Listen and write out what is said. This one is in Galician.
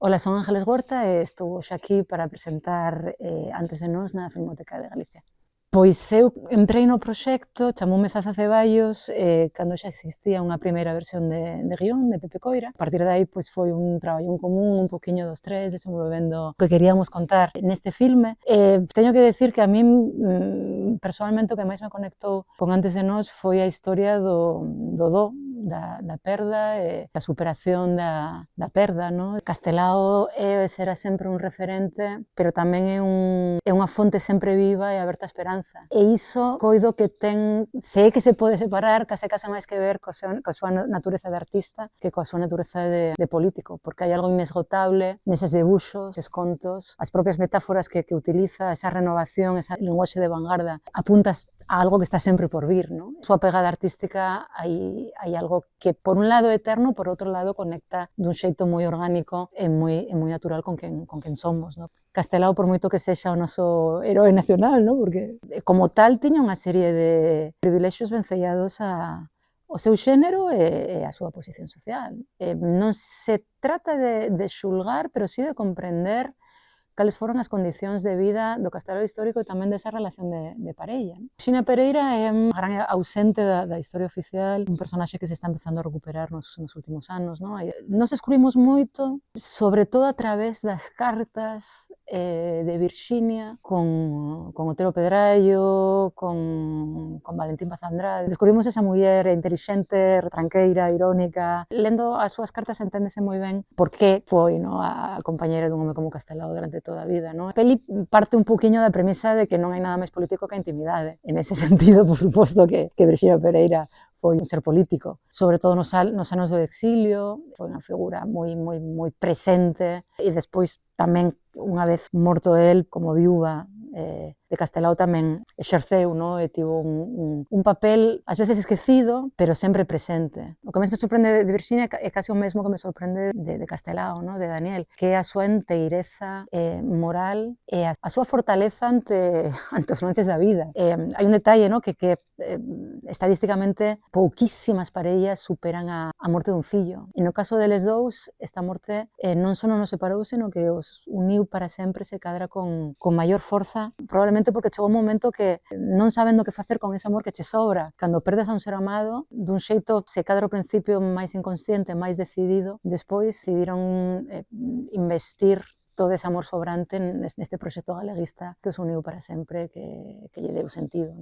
Ola, son Ángeles Huerta e estou hoxe aquí para presentar Antes de Nós na Filmoteca de Galicia. Pois eu entrei no proxecto, chamoume Zaza Ceballos, cando xa existía unha primeira versión de guión de Pepe Coira. A partir de aí pois, foi un traballo en común, un poquinho dos tres, desenvolvendo o que queríamos contar neste filme. Teño que decir que a min, personalmente, o que máis me conectou con Antes de Nós foi a historia do da perda e da superación da perda, no? Castelao será sempre un referente, pero tamén é unha fonte sempre viva e aberta a esperanza. E iso coido que sei que se pode separar, case máis que ver coa súa natureza de artista que coa súa natureza de político, porque hai algo inesgotable neses debuxos, eses contos, as propias metáforas que utiliza, esa renovación, esa linguaxe de vanguarda, apuntas a algo que está sempre por vir, no? A súa pegada artística hai algo que por un lado é eterno, por outro lado conecta dun xeito moi orgánico e moi natural con quen somos, no? Castelao, por moito que sexa o noso heroe nacional, no? Porque como tal tiña unha serie de privilexios vencellados ao seu xénero e a súa posición social. Non se trata de xulgar, pero sí de comprender cales foron as condicións de vida do Castelao histórico e tamén desa relación de parella. Xina Pereira é unha gran ausente da historia oficial, un personaxe que se está empezando a recuperar nos últimos anos. Nos descubrimos moito, sobre todo a través das cartas de Virxinia con Otero Pedrallo, con Valentín Paz Andrade. Descubrimos esa muller intelixente, retranqueira, irónica. Lendo as súas cartas enténdese moi ben por que foi a compañeira dun home como Castelao durante toda a vida. A peli parte un poquinho da premisa de que non hai nada máis político que a intimidade. En ese sentido, por suposto, que Virxinia Pereira foi un ser político, sobre todo nos anos do exilio, foi unha figura moi presente, e despois tamén, unha vez morto el, como viúva de Castelao, tamén exerceu, e tivo un papel ás veces esquecido, pero sempre presente. O que me sorprende de Virxinia é case o mesmo que me sorprende de Castelao, de Daniel, que é a súa enteireza moral e a súa fortaleza ante os lances da vida. Hai un detalle, que estadísticamente pouquísimas parellas superan a morte dun fillo. E no caso deles dous, esta morte non só non os separou, senón que os uniu para sempre, se cadra con maior forza, probablemente porque chegou un momento que non sabendo que facer con ese amor que che sobra. Cando perdes a un ser amado, dun xeito, se cadra ao principio máis inconsciente, máis decidido, despois decidiron investir todo ese amor sobrante neste proxecto galeguista que os uniu para sempre, que lle deu sentido.